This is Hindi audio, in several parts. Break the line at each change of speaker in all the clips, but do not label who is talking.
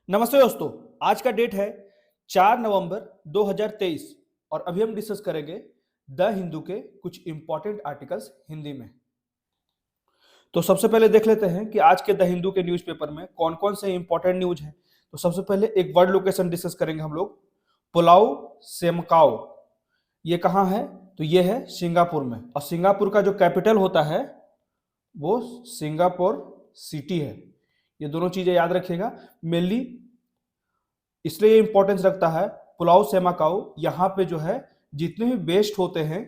नमस्ते दोस्तों। आज का डेट है 4 नवंबर 2023 और अभी हम डिस्कस करेंगे द हिंदू के कुछ इंपॉर्टेंट आर्टिकल्स हिंदी में। तो सबसे पहले देख लेते हैं कि आज के द हिंदू के न्यूज़पेपर में कौन कौन से इंपॉर्टेंट न्यूज हैं। तो सबसे पहले एक वर्ल्ड लोकेशन डिस्कस करेंगे हम लोग। पुलाव सेमकाओ ये कहाँ है? तो ये है सिंगापुर में, और सिंगापुर का जो कैपिटल होता है वो सिंगापुर सिटी है। ये दोनों चीजें याद रखिएगा मेनली, इसलिए ये इंपॉर्टेंस रखता है। पुलाव सेमाकाओ यहाँ पे जो है जितने भी बेस्ट होते हैं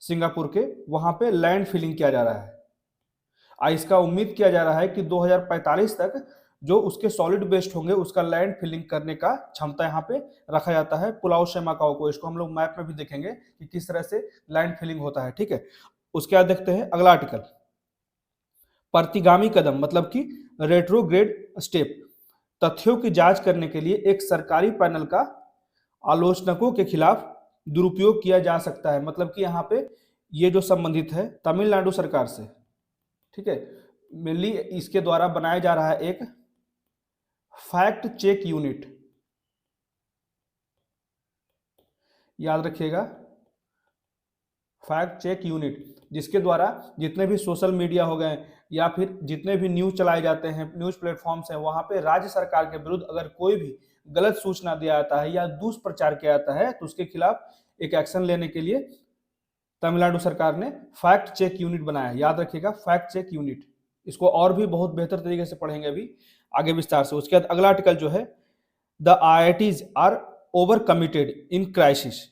सिंगापुर के, वहां पे लैंड फिलिंग किया जा रहा है। इसका उम्मीद किया जा रहा है कि 2045 तक जो उसके सॉलिड बेस्ट होंगे उसका लैंड फिलिंग करने का क्षमता यहाँ पे रखा जाता है पुलाव सेमाकाओ को। इसको हम लोग मैप में भी देखेंगे कि किस तरह से लैंड फिलिंग होता है, ठीक है। उसके बाद देखते हैं अगला आर्टिकल, प्रतिगामी कदम मतलब कि रेट्रोग्रेड स्टेप। तथ्यों की जांच करने के लिए एक सरकारी पैनल का आलोचकों के खिलाफ दुरुपयोग किया जा सकता है। मतलब कि यहाँ पे ये जो संबंधित है तमिलनाडु सरकार से, ठीक है। मेनली इसके द्वारा बनाया जा रहा है एक फैक्ट चेक यूनिट, याद रखिएगा फैक्ट चेक यूनिट, जिसके द्वारा जितने भी सोशल मीडिया हो गए या फिर जितने भी न्यूज चलाए जाते हैं, न्यूज प्लेटफॉर्म्स हैं, वहां पे राज्य सरकार के विरुद्ध अगर कोई भी गलत सूचना दिया जाता है या दुष्प्रचार किया जाता है तो उसके खिलाफ एक एक्शन लेने के लिए तमिलनाडु सरकार ने फैक्ट चेक यूनिट बनाया है। याद रखिएगा फैक्ट चेक यूनिट। इसको और भी बहुत बेहतर तरीके से पढ़ेंगे अभी आगे विस्तार से। उसके बाद अगला आर्टिकल जो है, the IITs are over committed in crisis.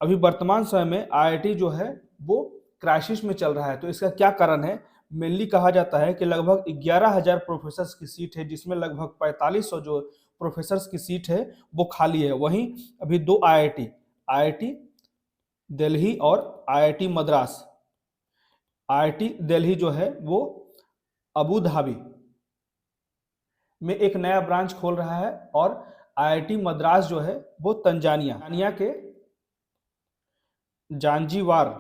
अभी वर्तमान समय में आईआईटी जो है वो क्राइसिस में चल रहा है। तो इसका क्या कारण है? मेनली कहा जाता है कि लगभग 11,000 प्रोफेसर्स की सीट है, जिसमें लगभग 4500 जो प्रोफेसर्स की सीट है वो खाली है। वहीं अभी दो आईआईटी दिल्ली और आईआईटी मद्रास, आईआईटी दिल्ली जो है वो अबू धाबी में एक नया ब्रांच खोल रहा है और आईआईटी मद्रास जो है वो तंजानिया के जानजीवार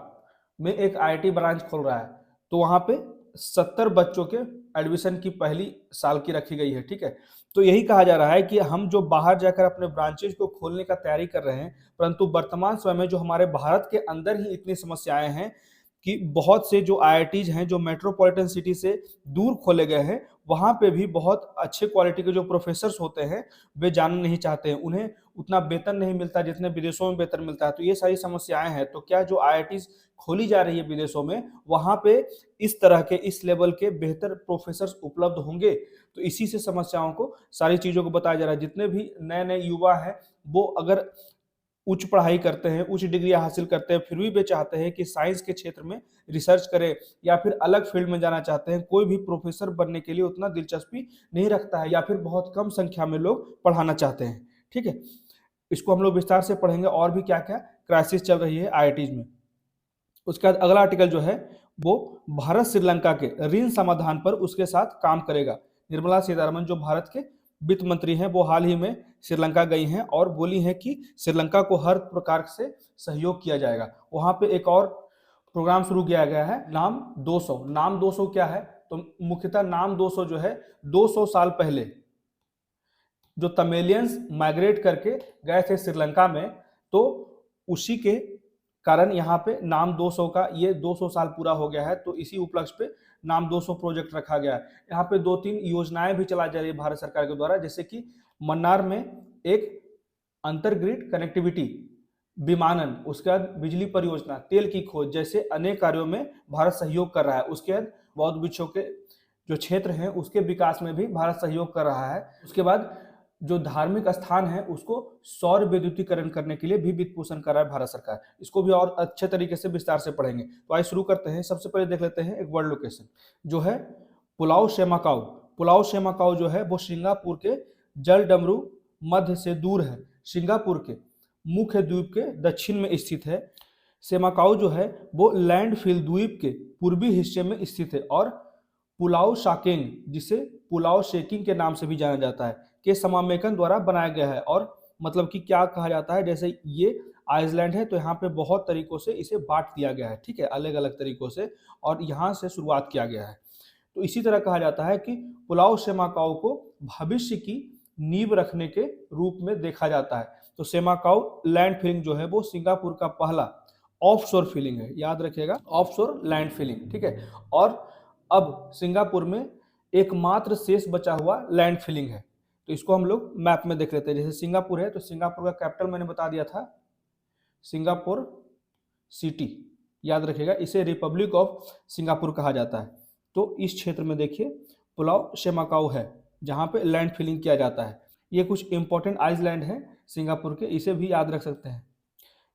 में एक आईआईटी ब्रांच खोल रहा है। तो वहां पे 70 बच्चों के एडमिशन की पहली साल की रखी गई है, ठीक है। तो यही कहा जा रहा है कि हम जो बाहर जाकर अपने ब्रांचेज को खोलने का तैयारी कर रहे हैं, परंतु वर्तमान समय में जो हमारे भारत के अंदर ही इतनी समस्याएं हैं कि बहुत से जो आईआईटीज हैं जो मेट्रोपॉलिटन सिटी से दूर खोले गए हैं, वहां पे भी बहुत अच्छे क्वालिटी के जो प्रोफेसर्स होते हैं वे जाना नहीं चाहते हैं। उन्हें उतना वेतन नहीं मिलता जितने विदेशों में वेतन मिलता है। तो ये सारी समस्याएं हैं। तो क्या जो आईआईटीज खोली जा रही है विदेशों में, वहां पे इस तरह के इस लेवल के बेहतर प्रोफेसर्स उपलब्ध होंगे? तो इसी से समस्याओं को, सारी चीजों को बताया जा रहा है। जितने भी नए नए युवा हैं वो अगर उच्च पढ़ाई करते हैं, उच्च डिग्री हासिल करते हैं, फिर भी वे चाहते हैं कि साइंस के क्षेत्र में रिसर्च करें या फिर अलग फील्ड में जाना चाहते हैं, कोई भी प्रोफेसर बनने के लिए उतना दिलचस्पी नहीं रखता है या फिर बहुत कम संख्या में लोग पढ़ाना चाहते हैं, ठीक है। इसको हम लोग विस्तार से पढ़ेंगे और भी क्या क्या क्राइसिस चल रही है आईआईटीज में। उसके बाद अगला आर्टिकल जो है वो भारत श्रीलंका के ऋण समाधान पर उसके साथ काम करेगा। निर्मला सीतारमण जो भारत के वित्त मंत्री हैं वो हाल ही में श्रीलंका गई हैं और बोली हैं कि श्रीलंका को हर प्रकार से सहयोग किया जाएगा। वहां पे एक और प्रोग्राम शुरू किया गया है, नाम 200। नाम 200 क्या है? तो मुख्यतः नाम 200 जो है 200 साल पहले जो तमिलियंस माइग्रेट करके गए थे श्रीलंका में, तो उसी के कारण यहाँ पे नाम 200 का ये 200 साल पूरा हो गया है। तो इसी उपलक्ष्य पे नाम 200 प्रोजेक्ट रखा गया है। यहाँ पे 2-3 योजनाएं भी चलाई जा रही है भारत सरकार के द्वारा, जैसे कि मन्नार में एक अंतरग्रिड कनेक्टिविटी, विमानन, उसके बाद बिजली परियोजना, तेल की खोज जैसे अनेक कार्यों में भारत सहयोग कर रहा है। उसके बाद बौद्ध वृक्षों के जो क्षेत्र हैं उसके विकास में भी भारत सहयोग कर रहा है। उसके बाद जो धार्मिक स्थान है उसको सौर विद्युतीकरण करने के लिए भी वित्त पोषण कर रहा है भारत सरकार। इसको भी और अच्छे तरीके से विस्तार से पढ़ेंगे। तो आइए शुरू करते हैं। सबसे पहले देख लेते हैं एक वर्ल्ड लोकेशन जो है पुलाव सेमाकाओ। पुलाव सेमाकाओ जो है वो सिंगापुर के जलडमरू मध्य से दूर है। सिंगापुर के मुख्य द्वीप के दक्षिण में स्थित है। सेमाकाओ जो है वो लैंडफिल द्वीप के पूर्वी हिस्से में स्थित है और पुलाव शाकेंग, जिसे पुलाव शेकिंग के नाम से भी जाना जाता है, के समामेलन द्वारा बनाया गया है। और मतलब कि क्या कहा जाता है, जैसे ये आइसलैंड है तो यहाँ पे बहुत तरीकों से इसे बांट दिया गया है, ठीक है, अलग अलग तरीकों से, और यहाँ से शुरुआत किया गया है। तो इसी तरह कहा जाता है कि पुलाव सेमाकाओ को भविष्य की नींव रखने के रूप में देखा जाता है। तो सेमाकाउ लैंड फिलिंग जो है वो सिंगापुर का पहला ऑफशोर फिलिंग है, याद रखिएगा, ऑफशोर लैंड फिलिंग, ठीक है। और अब सिंगापुर में एकमात्र शेष बचा हुआ लैंड फिलिंग है। तो इसको हम लोग मैप में देख लेते हैं। जैसे सिंगापुर है तो सिंगापुर का कैपिटल मैंने बता दिया था, सिंगापुर सिटी, याद रखिएगा। इसे रिपब्लिक ऑफ सिंगापुर कहा जाता है। तो इस क्षेत्र में देखिए पुलाव सेमाकाउ है जहां पे लैंड फिलिंग किया जाता है। ये कुछ इंपॉर्टेंट आइलैंड हैं सिंगापुर के, इसे भी याद रख सकते हैं।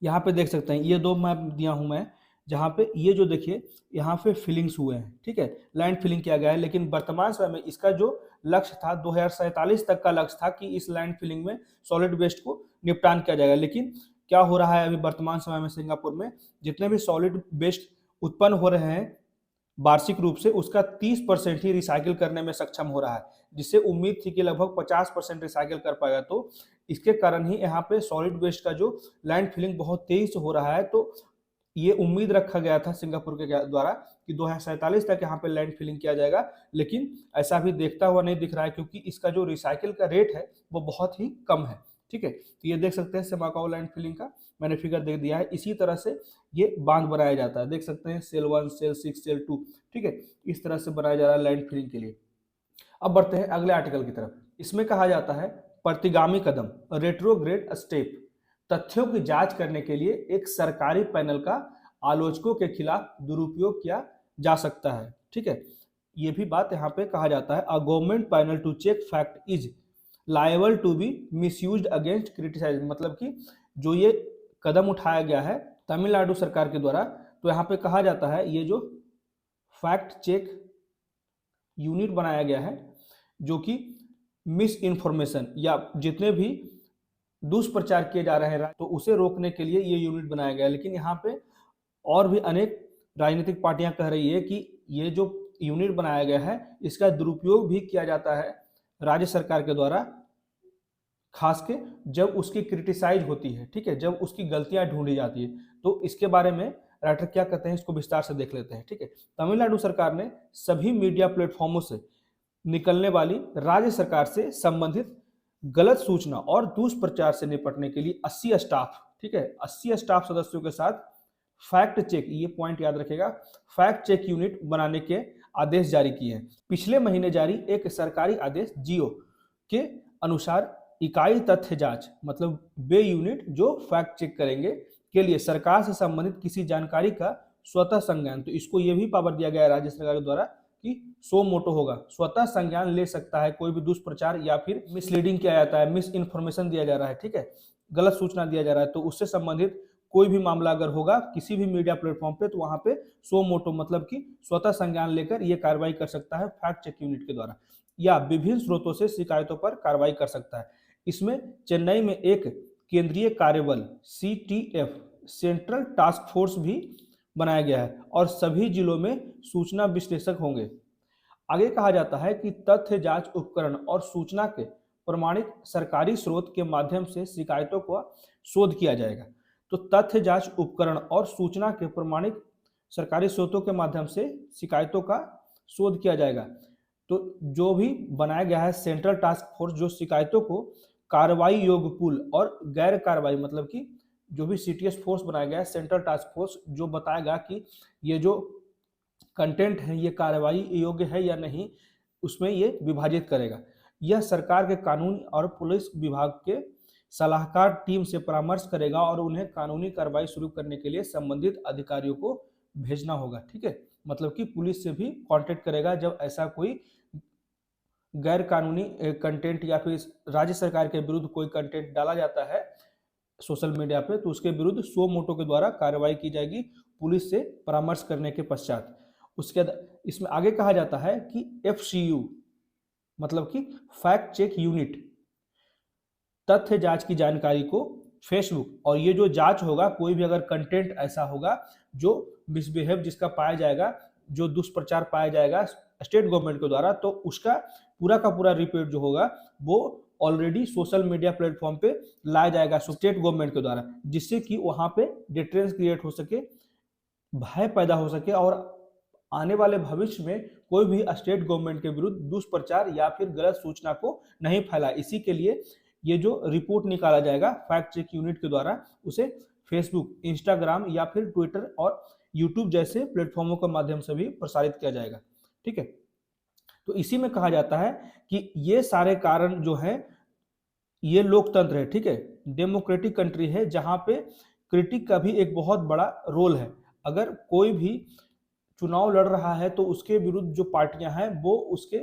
यहाँ पे देख सकते हैं ये दो मैप दिया हूं मैं, जहाँ पे ये जो देखिए यहाँ पे फिलिंग्स हुए हैं, ठीक है, लैंड फिलिंग किया गया है। लेकिन वर्तमान समय में इसका जो लक्ष्य था 2047 तक का लक्ष्य था कि इस लैंड फिलिंग में सॉलिड वेस्ट को निपटान किया जाएगा। लेकिन क्या हो रहा है अभी वर्तमान समय में सिंगापुर में, जितने भी सॉलिड वेस्ट उत्पन्न हो रहे हैं वार्षिक रूप से, उसका 30% ही रिसाइकिल करने में सक्षम हो रहा है, जिससे उम्मीद थी कि लगभग 50% रिसाइकिल कर पाएगा। तो इसके कारण ही यहाँ पे सॉलिड वेस्ट का जो लैंड फिलिंग बहुत तेजी से हो रहा है। तो ये उम्मीद रखा गया था सिंगापुर के द्वारा कि 2047 तक यहाँ पे लैंड फिलिंग किया जाएगा, लेकिन ऐसा भी देखता हुआ नहीं दिख रहा है, क्योंकि इसका जो रिसाइकिल का रेट है वो बहुत ही कम है, ठीक है। तो ये देख सकते हैं सेमाकाउ लैंड फिलिंग का मैंने फिगर दे दिया है। इसी तरह से ये बांध बनाया जाता है, देख सकते हैं सेल 1, सेल 6, सेल 2, ठीक है, इस तरह से बनाया जा रहा है लैंड फिलिंग के लिए। अब बढ़ते हैं अगले आर्टिकल की तरफ। इसमें कहा जाता है प्रतिगामी कदम, रेट्रोग्रेड स्टेप, तथ्यों की जांच करने के लिए एक सरकारी पैनल का आलोचकों के खिलाफ दुरुपयोग किया जा सकता है, ठीक है। ये भी बात यहाँ पे कहा जाता है, a government panel to check fact is liable to be misused against criticise, मतलब कि जो ये कदम उठाया गया है तमिलनाडु सरकार के द्वारा, तो यहाँ पे कहा जाता है ये जो फैक्ट चेक यूनिट बनाया गया है, जो कि मिस इन्फॉर्मेशन या जितने भी दुष्प्रचार किए जा रहे हैं तो उसे रोकने के लिए ये यूनिट बनाया गया है। लेकिन यहाँ पे और भी अनेक राजनीतिक पार्टियां कह रही है कि ये जो यूनिट बनाया गया है इसका दुरुपयोग भी किया जाता है राज्य सरकार के द्वारा, खास के जब उसकी क्रिटिसाइज होती है, ठीक है, जब उसकी गलतियां ढूंढी जाती है। तो इसके बारे में राइटर क्या कहते हैं इसको विस्तार से देख लेते हैं, ठीक है। तमिलनाडु सरकार ने सभी मीडिया प्लेटफॉर्मों से निकलने वाली राज्य सरकार से संबंधित गलत सूचना और दुष्प्रचार से निपटने के लिए 80 स्टाफ, ठीक है, 80 स्टाफ सदस्यों के साथ फैक्ट चेक, ये पॉइंट याद रखेगा, फैक्ट चेक यूनिट बनाने के आदेश जारी किए हैं। पिछले महीने जारी एक सरकारी आदेश जियो के अनुसार इकाई तथ्य जांच, मतलब वे यूनिट जो फैक्ट चेक करेंगे के लिए सरकार से संबंधित किसी जानकारी का स्वतः संज्ञान, तो इसको ये भी पावर दिया गया है राज्य सरकार के द्वारा कि सो मोटो होगा, स्वतः संज्ञान ले सकता है कोई भी दुष्प्रचार या फिर मिसलीडिंग किया जाता है, मिस इन्फॉर्मेशन दिया जा रहा है, ठीक है, गलत सूचना दिया जा रहा है, तो उससे संबंधित कोई भी मामला अगर होगा किसी भी मीडिया प्लेटफॉर्म पे, तो वहां पे सो मोटो मतलब कि स्वतः संज्ञान लेकर ये कार्रवाई कर सकता है फैक्ट चेक यूनिट के द्वारा, या विभिन्न स्रोतों से शिकायतों पर कार्रवाई कर सकता है। इसमें चेन्नई में एक केंद्रीय कार्यबल CTF, सेंट्रल टास्क फोर्स भी बनाया गया है और सभी जिलों में सूचना विश्लेषक होंगे। आगे कहा जाता है कि तथ्य जांच उपकरण और सूचना के प्रमाणित सरकारी स्रोत के माध्यम से शिकायतों का शोध किया जाएगा। तो तथ्य जांच उपकरण और सूचना के प्रमाणित सरकारी स्रोतों के माध्यम से शिकायतों का शोध किया जाएगा। तो जो भी बनाया गया है सेंट्रल टास्क फोर्स, जो शिकायतों को कार्रवाई योग्य पुल और गैर कार्रवाई, मतलब कि जो भी CTS फोर्स बनाया गया है सेंट्रल टास्क फोर्स, जो बताएगा कि ये जो कंटेंट है ये कार्रवाई योग्य है या नहीं, उसमें ये विभाजित करेगा। यह सरकार के कानून और पुलिस विभाग के सलाहकार टीम से परामर्श करेगा और उन्हें कानूनी कार्रवाई शुरू करने के लिए संबंधित अधिकारियों को भेजना होगा, ठीक है, मतलब कि पुलिस से भी कांटेक्ट करेगा जब ऐसा कोई गैर कानूनी कंटेंट या फिर राज्य सरकार के विरुद्ध कोई कंटेंट डाला जाता है सोशल मीडिया पे, तो उसके विरुद्ध सो मोटो के द्वारा कार्रवाई की जाएगी पुलिस से परामर्श करने के पश्चात। उसके इसमें आगे कहा जाता है कि FCU मतलब कि फैक्ट चेक यूनिट तथ्य जांच की जानकारी को फेसबुक, और ये जो जांच होगा कोई भी अगर कंटेंट ऐसा होगा जो मिसबिहेव जिसका पाया जाएगा, जो दुष्प्रचार पाया जाएगा स्टेट गवर्नमेंट के द्वारा, तो उसका पूरा का पूरा रिपोर्ट जो होगा वो ऑलरेडी सोशल मीडिया प्लेटफॉर्म पे लाया जाएगा स्टेट गवर्नमेंट के द्वारा, जिससे कि वहां पे डिटरेंस क्रिएट हो सके, भय पैदा हो सके और आने वाले भविष्य में कोई भी स्टेट गवर्नमेंट के विरुद्ध दुष्प्रचार या फिर गलत सूचना को नहीं फैलाए। इसी के लिए ये जो रिपोर्ट निकाला जाएगा फैक्ट चेक यूनिट के द्वारा, उसे फेसबुक, इंस्टाग्राम या फिर ट्विटर और यूट्यूब जैसे प्लेटफॉर्मों के माध्यम से भी प्रसारित किया जाएगा। ठीक है, तो इसी में कहा जाता है कि ये सारे कारण जो हैं, ये लोकतंत्र है। ठीक है, डेमोक्रेटिक कंट्री है जहां पे क्रिटिक का भी एक बहुत बड़ा रोल है। अगर कोई भी चुनाव लड़ रहा है तो उसके विरुद्ध जो पार्टियां हैं वो उसके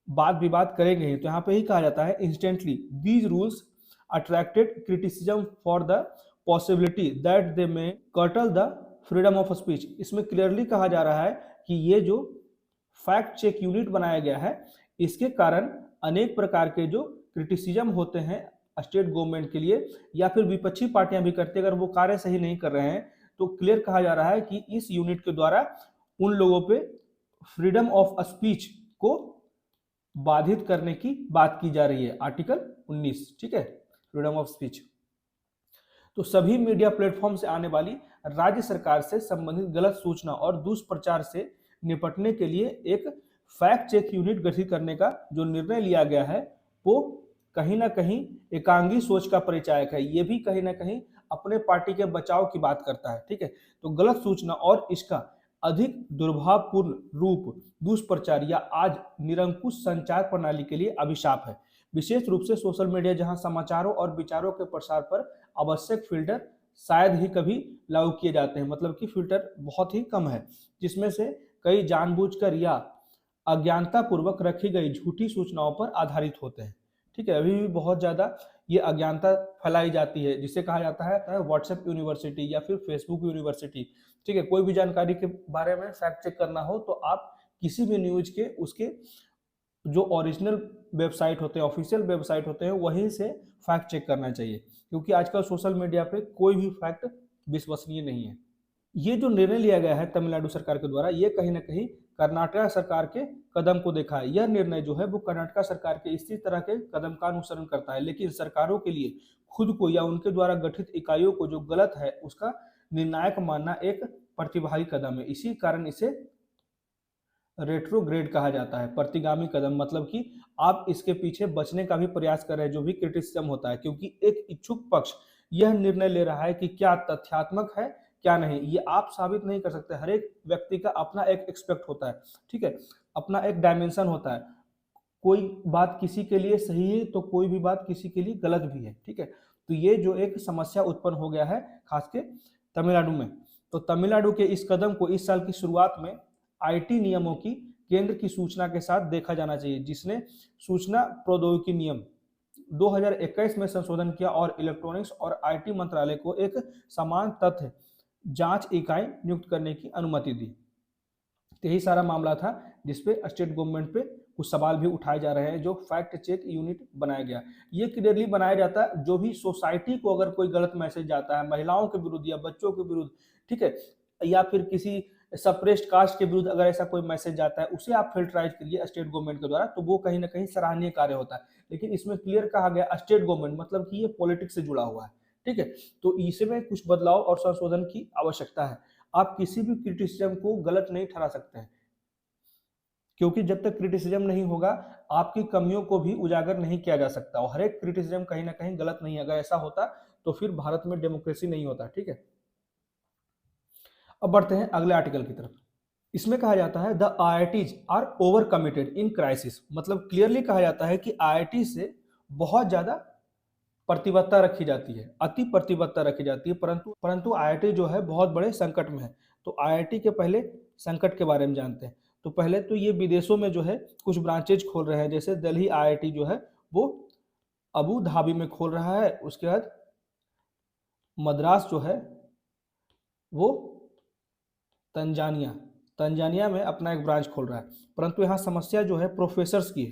वाद विवाद करेंगे ही। तो यहाँ पे ही कहा जाता है instantly these rules attracted criticism for the possibility that they may curtail the freedom of speech. इसमें क्लियरली कहा जा रहा है कि ये जो फैक्ट चेक यूनिट बनाया गया है, इसके कारण अनेक प्रकार के जो क्रिटिसिज्म होते हैं स्टेट गवर्नमेंट के लिए या फिर विपक्षी पार्टियां भी करती है, अगर वो कार्य सही नहीं कर रहे हैं तो क्लियर कहा जा रहा है कि इस यूनिट के द्वारा उन लोगों पे फ्रीडम ऑफ स्पीच को बाधित करने की बात की जा रही है, आर्टिकल 19। ठीक है, फ्रीडम ऑफ स्पीच। तो सभी मीडिया प्लेटफॉर्म से आने वाली राज्य सरकार से संबंधित गलत सूचना और दुष्प्रचार से निपटने के लिए एक फैक्ट चेक यूनिट गठित करने का जो निर्णय लिया गया है वो कहीं ना कहीं एकांगी सोच का परिचायक है। ये भी कहीं ना कहीं अपने पार्टी के बचाव की बात करता है। ठीक है, तो गलत सूचना और इसका अधिक दुर्भावपूर्ण रूप दुष्प्रचार या आज निरंकुश संचार प्रणाली के लिए अभिशाप है। विशेष रूप से सोशल मीडिया जहां समाचारों और विचारों के प्रसार पर आवश्यक फिल्टर शायद ही कभी लागू किए जाते हैं, मतलब कि फिल्टर बहुत ही कम है, जिसमें से कई जानबूझकर या अज्ञानता पूर्वक रखी गई झूठी सूचनाओं पर आधारित होते हैं। ठीक है, अभी भी बहुत ज्यादा ये अज्ञानता फैलाई जाती है, जिसे कहा जाता है व्हाट्सएप यूनिवर्सिटी या फिर फेसबुक यूनिवर्सिटी। ठीक है, कोई भी जानकारी के बारे में फैक्ट चेक करना हो तो आप किसी भी न्यूज के उसके जो ओरिजिनल वेबसाइट होते हैं, ऑफिशियल वेबसाइट होते हैं, वहीं से फैक्ट चेक करना चाहिए, क्योंकि आजकल सोशल मीडिया पे कोई भी फैक्ट विश्वसनीय नहीं है। ये जो निर्णय लिया गया है तमिलनाडु सरकार के द्वारा, ये कहीं ना कहीं कर्नाटक सरकार के कदम को देखा है। यह निर्णय जो है वो कर्नाटक सरकार के इसी तरह के कदम का अनुसरण करता है, लेकिन सरकारों के लिए खुद को या उनके द्वारा गठित इकाइयों को जो गलत है उसका निर्णायक मानना एक प्रतिभागी कदम है। इसी कारण इसे रेट्रोग्रेड कहा जाता है, प्रतिगामी कदम। मतलब कि आप इसके पीछे बचने का भी प्रयास कर रहे हैं जो भी क्रिटिसिज्म होता है, क्योंकि एक इच्छुक पक्ष यह निर्णय ले रहा है कि क्या तथ्यात्मक है क्या नहीं, ये आप साबित नहीं कर सकते। हर एक व्यक्ति का अपना एक एक्सपेक्ट होता है। ठीक है, अपना एक डायमेंशन होता है। कोई बात किसी के लिए सही है तो कोई भी बात किसी के लिए गलत भी है। ठीक है, तो ये जो एक समस्या उत्पन्न हो गया है खास के तमिलनाडु में, तो तमिलनाडु के इस कदम को इस साल की शुरुआत में आईटी नियमों की केंद्र की सूचना के साथ देखा जाना चाहिए, जिसने सूचना प्रौद्योगिकी नियम 2021 में संशोधन किया और इलेक्ट्रॉनिक्स और आईटी मंत्रालय को एक समान तथ्य जांच इकाई नियुक्त करने की अनुमति दी। यही सारा मामला था जिसपे स्टेट गवर्नमेंट पे कुछ सवाल भी उठाए जा रहे हैं। जो फैक्ट चेक यूनिट बनाया गया, ये क्लियरली बनाया जाता है जो भी सोसाइटी को अगर कोई गलत मैसेज जाता है महिलाओं के विरुद्ध या बच्चों के विरुद्ध, ठीक है, या फिर किसी सप्रेस्ड कास्ट के विरुद्ध अगर ऐसा कोई मैसेज जाता है, उसे आप फिल्टराइज करिए स्टेट गवर्नमेंट के द्वारा, तो वो कहीं ना कहीं सराहनीय कार्य होता है। लेकिन इसमें क्लियर कहा गया स्टेट गवर्नमेंट, मतलब कि ये पॉलिटिक्स से जुड़ा हुआ है। ठीक है, तो इसमें कुछ बदलाव और संशोधन की आवश्यकता है। आप किसी भी क्रिटिसिज्म को गलत नहीं ठहरा सकते हैं, क्योंकि जब तक क्रिटिसिज्म नहीं होगा आपकी कमियों को भी उजागर नहीं किया जा सकता, और हर एक क्रिटिसिज्म कहीं ना कहीं गलत नहीं है। अगर ऐसा होता तो फिर भारत में डेमोक्रेसी नहीं होता। ठीक है, अब बढ़ते हैं अगले आर्टिकल की तरफ। इसमें कहा जाता है the IITs are over committed in crisis. मतलब क्लियरली कहा जाता है कि आईआईटी से बहुत ज्यादा प्रतिबद्धता रखी जाती है, अति प्रतिबद्धता रखी जाती है, परंतु आईआईटी जो है बहुत बड़े संकट में है। तो आईआईटी के पहले संकट के बारे में जानते हैं। तो पहले तो ये विदेशों में जो है कुछ ब्रांचेज खोल रहे हैं, जैसे दिल्ली आईआईटी जो है वो अबू धाबी में खोल रहा है, उसके बाद मद्रास जो है वो तंजानिया में अपना एक ब्रांच खोल रहा है। परंतु यहाँ समस्या जो है प्रोफेसर्स की है।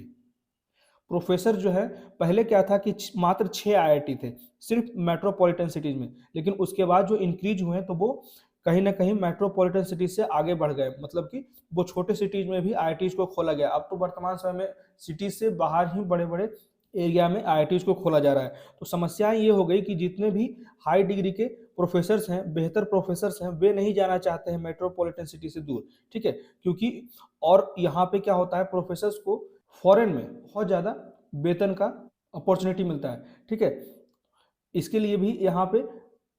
प्रोफेसर जो है, पहले क्या था कि मात्र 6 आईआईटी थे सिर्फ मेट्रोपॉलिटन सिटीज में, लेकिन उसके बाद जो इंक्रीज हुए तो वो कहीं ना कहीं मेट्रोपॉलिटन सिटीज से आगे बढ़ गए, मतलब कि वो छोटे सिटीज में भी आईआईटीज को खोला गया। अब तो वर्तमान समय में सिटीज से बाहर ही बड़े बड़े एरिया में आईआईटीज को खोला जा रहा है। तो समस्याएं ये हो गई कि जितने भी हाई डिग्री के प्रोफेसर्स हैं, बेहतर प्रोफेसर्स हैं, वे नहीं जाना चाहते हैं मेट्रोपॉलिटन सिटी से दूर, ठीक है, क्योंकि और यहाँ पे क्या होता है, प्रोफेसर्स को फॉरेन में बहुत ज़्यादा वेतन का अपॉर्चुनिटी मिलता है, ठीक है। इसके लिए भी यहाँ पे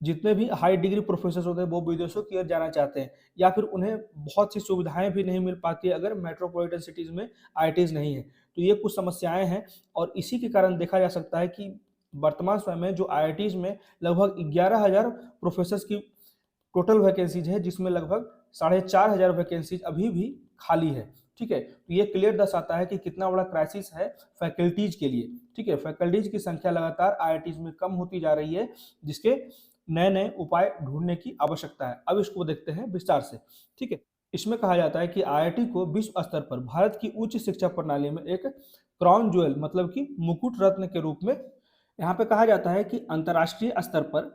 जितने भी हाई डिग्री प्रोफेसर होते हैं वो विदेशों की ओर जाना चाहते हैं, या फिर उन्हें बहुत सी सुविधाएं भी नहीं मिल पाती अगर मेट्रोपॉलिटन सिटीज़ में आईआईटीज़ नहीं है। तो ये कुछ समस्याएं हैं, और इसी के कारण देखा जा सकता है कि वर्तमान समय में जो आईआईटीज़ में लगभग 11,000 प्रोफेसर्स की टोटल वैकेंसीज है, जिसमें लगभग 4,500 वैकेंसीज अभी भी खाली है, ठीक है। तो ये क्लियर दर्शाता है कि कितना बड़ा क्राइसिस है फैकल्टीज के लिए, ठीक है। फैकल्टीज की संख्या लगातार आईआईटीज में कम होती जा रही है, जिसके नए नए उपाय ढूंढने की आवश्यकता है। अब इसको देखते हैं विस्तार से, ठीक है। इसमें कहा जाता है कि आईआईटी को विश्व स्तर पर भारत की उच्च शिक्षा प्रणाली में एक क्राउन ज्वेल मतलब कि मुकुट रत्न के रूप में यहाँ पे कहा जाता है कि अंतर्राष्ट्रीय स्तर पर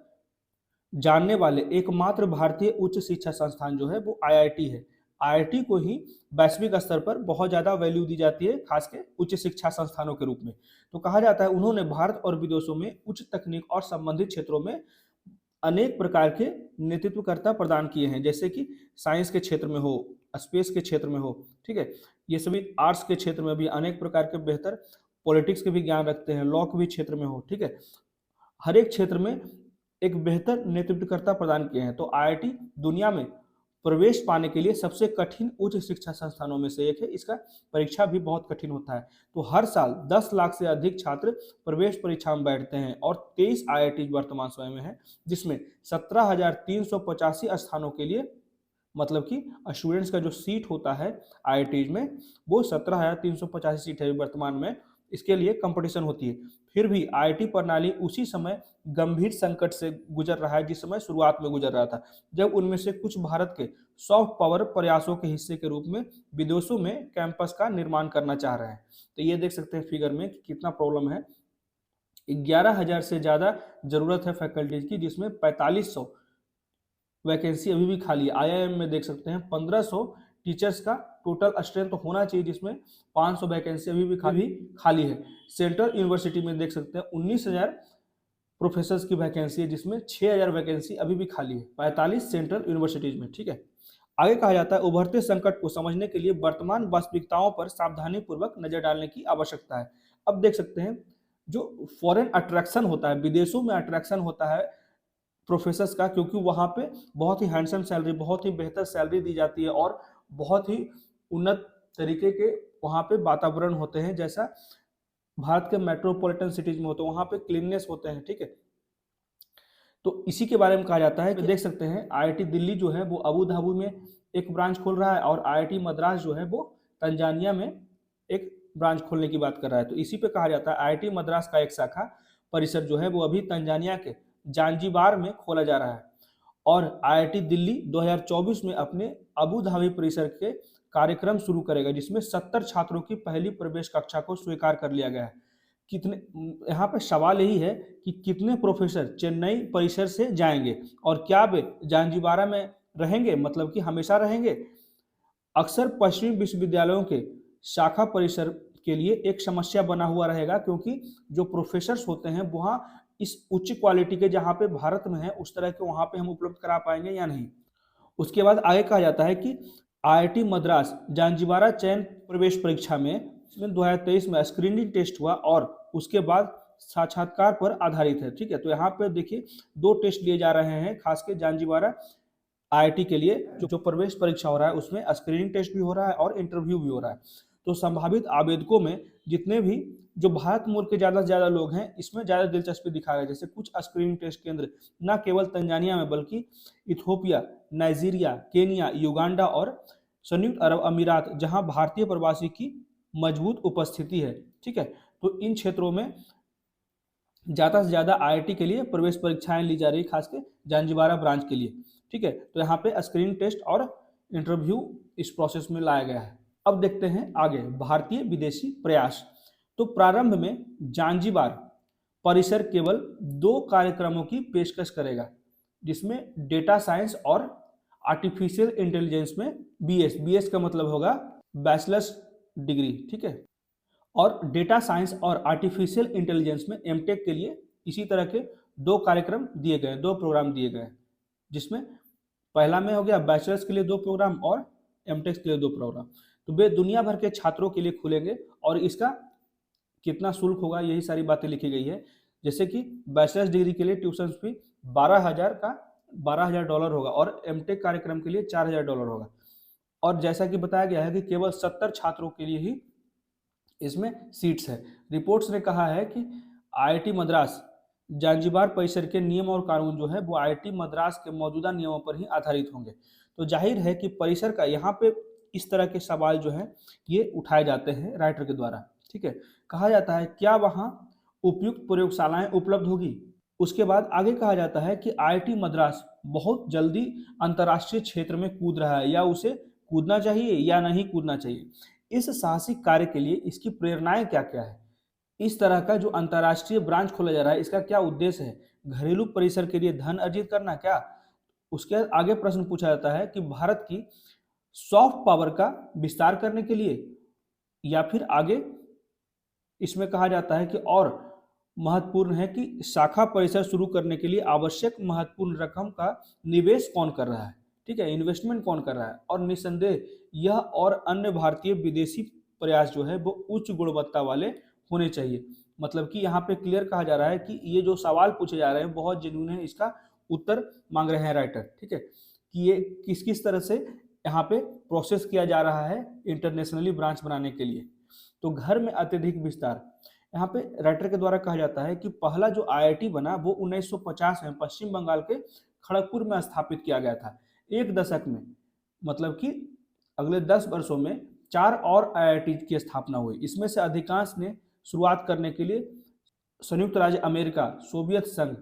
जानने वाले एकमात्र भारतीय उच्च शिक्षा संस्थान जो है वो आईआईटी है। आईआईटी को ही वैश्विक स्तर पर बहुत ज़्यादा वैल्यू दी जाती है, खासकर उच्च शिक्षा संस्थानों के रूप में। तो कहा जाता है उन्होंने भारत और विदेशों में उच्च तकनीक और संबंधित क्षेत्रों में अनेक प्रकार के नेतृत्वकर्ता प्रदान किए हैं, जैसे कि साइंस के क्षेत्र में हो, स्पेस के क्षेत्र में हो, ठीक है। ये सभी आर्ट्स के क्षेत्र में भी अनेक प्रकार के बेहतर पॉलिटिक्स के भी ज्ञान रखते हैं, लॉ के भी क्षेत्र में हो, ठीक है। हर एक क्षेत्र में एक बेहतर नेतृत्वकर्ता प्रदान किए हैं। तो आईआईटी दुनिया में प्रवेश पाने के लिए सबसे कठिन उच्च शिक्षा संस्थानों में से एक है। इसका परीक्षा भी बहुत कठिन होता है। तो हर साल 10 लाख से अधिक छात्र प्रवेश परीक्षा में बैठते हैं, और 23 आईआईटी वर्तमान समय में है, जिसमें 17,385 स्थानों के लिए मतलब कि स्टूडेंट्स का जो सीट होता है आईआईटीज में वो 17,385 सीट है वर्तमान में। इसके लिए कंपटीशन होती है। फिर भी आईआईटी प्रणाली उसी समय गंभीर संकट से गुजर रहा है जिस समय शुरुआत में गुजर रहा था, जब उनमें से कुछ भारत के सॉफ्ट पावर प्रयासों के हिस्से के रूप में विदेशों में कैंपस का निर्माण करना चाह रहे हैं। तो ये देख सकते हैं फिगर में कि कितना प्रॉब्लम है। 11,000 से ज़्यादा जरूरत है फैकल्टीज की, जिसमें 4500 वैकेंसी अभी भी खाली है। आईआईएम में देख सकते हैं 1500 टीचर्स का टोटल स्ट्रेंथ तो होना चाहिए, जिसमें 500 वैकेंसी अभी भी खाली है। सेंट्रल यूनिवर्सिटी में देख सकते हैं 19,000 प्रोफेसर्स की वैकेंसी है, जिसमें 6,000 वैकेंसी अभी भी खाली है 45 सेंट्रल यूनिवर्सिटीज में, ठीक है। आगे कहा जाता है उभरते संकट को समझने के लिए वर्तमान वास्तविकताओं पर सावधानी पूर्वक नजर डालने की आवश्यकता है। अब देख सकते हैं जो फॉरेन अट्रैक्शन होता है, विदेशों में अट्रैक्शन होता है प्रोफेसर्स का, क्योंकि वहाँ पे बहुत ही हैंडसम सैलरी, बहुत ही बेहतर सैलरी दी जाती है, और बहुत ही उन्नत तरीके के वहाँ पे वातावरण होते हैं, जैसा भारत के मेट्रोपॉलिटन सिटीज में होते हैं। वहाँ पे क्लीननेस होते हैं, ठीक है। तो इसी के बारे में कहा जाता है कि देख सकते हैं आईआईटी दिल्ली जो है वो अबू धाबी में एक ब्रांच खोल रहा है, और आईआईटी मद्रास जो है वो तंजानिया में एक ब्रांच खोलने की बात कर रहा है। तो इसी पे कहा जाता है आईआईटी मद्रास का एक शाखा परिसर जो है वो अभी तंजानिया के जांजीबार में खोला जा रहा है, और आईआईटी दिल्ली 2024 में अपने अबू धाबी परिसर के कार्यक्रम शुरू करेगा, जिसमें 70 छात्रों की पहली प्रवेश कक्षा को स्वीकार कर लिया गया है। कितने, यहाँ पे सवाल यही है कि कितने प्रोफेसर चेन्नई परिसर से जाएंगे, और क्या वे जांजीबारा में रहेंगे, मतलब कि हमेशा रहेंगे। अक्सर पश्चिमी विश्वविद्यालयों के शाखा परिसर के लिए एक समस्या बना हुआ रहेगा, क्योंकि जो प्रोफेसर्स होते हैं वहाँ इस उच्च क्वालिटी के जहाँ पे भारत में है उस तरह के वहाँ पे हम उपलब्ध करा पाएंगे या नहीं। उसके बाद आगे कहा जाता है कि आईआईटी मद्रास जांजीबारा चयन प्रवेश परीक्षा में 2023 में स्क्रीनिंग टेस्ट हुआ, और उसके बाद साक्षात्कार पर आधारित है, ठीक है। तो यहाँ पे देखिए 2 टेस्ट लिए जा रहे हैं, खासकर जांजीबारा आईआईटी के लिए जो प्रवेश परीक्षा हो रहा है उसमें स्क्रीनिंग टेस्ट भी हो रहा है और इंटरव्यू भी हो रहा है। तो संभावित आवेदकों में जितने भी जो भारत मूल के ज़्यादा से ज़्यादा लोग हैं इसमें ज़्यादा दिलचस्पी दिखा रहे हैं। जैसे कुछ स्क्रीनिंग टेस्ट केंद्र न केवल तंजानिया में बल्कि इथोपिया, नाइजीरिया, केनिया, युगांडा और संयुक्त अरब अमीरात, जहां भारतीय प्रवासी की मजबूत उपस्थिति है, ठीक है। तो इन क्षेत्रों में ज़्यादा से ज़्यादा आईआईटी के लिए प्रवेश परीक्षाएं ली जा रही, खासकर जांजीबारा ब्रांच के लिए, ठीक है। तो यहाँ पे स्क्रीनिंग टेस्ट और इंटरव्यू इस प्रोसेस में लाया गया है। अब देखते हैं आगे भारतीय विदेशी प्रयास। तो प्रारंभ में जांजीबार परिसर केवल 2 कार्यक्रमों की पेशकश करेगा, जिसमें डेटा साइंस और आर्टिफिशियल इंटेलिजेंस में बीएस का मतलब होगा बैचलर्स डिग्री, ठीक है। और डेटा साइंस और आर्टिफिशियल इंटेलिजेंस में एमटेक के लिए इसी तरह के 2 कार्यक्रम दिए गए, 2 प्रोग्राम दिए गए, जिसमें पहला में हो गया बैचलर्स के लिए 2 प्रोग्राम और एमटेक के लिए 2 प्रोग्राम। तो वे दुनिया भर के छात्रों के लिए खुलेंगे और इसका कितना शुल्क होगा यही सारी बातें लिखी गई है। जैसे कि बैचलर्स डिग्री के लिए ट्यूशन फी $12,000 होगा और एमटेक कार्यक्रम के लिए $4,000 होगा। और जैसा कि बताया गया है कि केवल 70 छात्रों के लिए ही इसमें सीट्स है। रिपोर्ट्स ने कहा है कि आईआईटी मद्रास जांजिबार परिसर के नियम और कानून जो है वो आईआईटी मद्रास के मौजूदा नियमों पर ही आधारित होंगे। तो जाहिर है कि परिसर का यहाँ पे इस तरह के सवाल जो है ये उठाए जाते हैं राइटर के द्वारा। ठीक है, कहा जाता है क्या वहाँ उपयुक्त प्रयोगशालाएं उपलब्ध होगी। उसके बाद आगे कहा जाता है कि आईआईटी मद्रास बहुत जल्दी अंतर्राष्ट्रीय क्षेत्र में कूद रहा है, या उसे कूदना चाहिए या नहीं कूदना चाहिए। इस साहसिक कार्य के लिए इसकी प्रेरणाएं क्या क्या है, इस तरह का जो अंतर्राष्ट्रीय ब्रांच खोला जा रहा है इसका क्या उद्देश्य है, घरेलू परिसर के लिए धन अर्जित करना क्या। उसके आगे प्रश्न पूछा जाता है कि भारत की सॉफ्ट पावर का विस्तार करने के लिए, या फिर आगे इसमें कहा जाता है कि और महत्वपूर्ण है कि शाखा परिसर शुरू करने के लिए आवश्यक महत्वपूर्ण रकम का निवेश कौन कर रहा है। ठीक है, इन्वेस्टमेंट कौन कर रहा है। और निस्संदेह यह और अन्य भारतीय विदेशी प्रयास जो है वो उच्च गुणवत्ता वाले होने चाहिए। मतलब कि यहाँ पे क्लियर कहा जा रहा है कि ये जो सवाल पूछे जा रहे हैं बहुत जेन्युइन है, इसका उत्तर मांग रहे हैं राइटर। ठीक है, कि ये किस किस तरह से यहाँ पे प्रोसेस किया जा रहा है इंटरनेशनली ब्रांच बनाने के लिए। तो घर में अत्यधिक विस्तार, यहाँ पे राइटर के द्वारा कहा जाता है कि पहला जो आईआईटी बना वो 1950 में पश्चिम बंगाल के खड़गपुर में स्थापित किया गया था। एक दशक में, मतलब कि अगले 10 वर्षों में 4 और आईआईटी की स्थापना हुई। इसमें से अधिकांश ने शुरुआत करने के लिए संयुक्त राज्य अमेरिका, सोवियत संघ,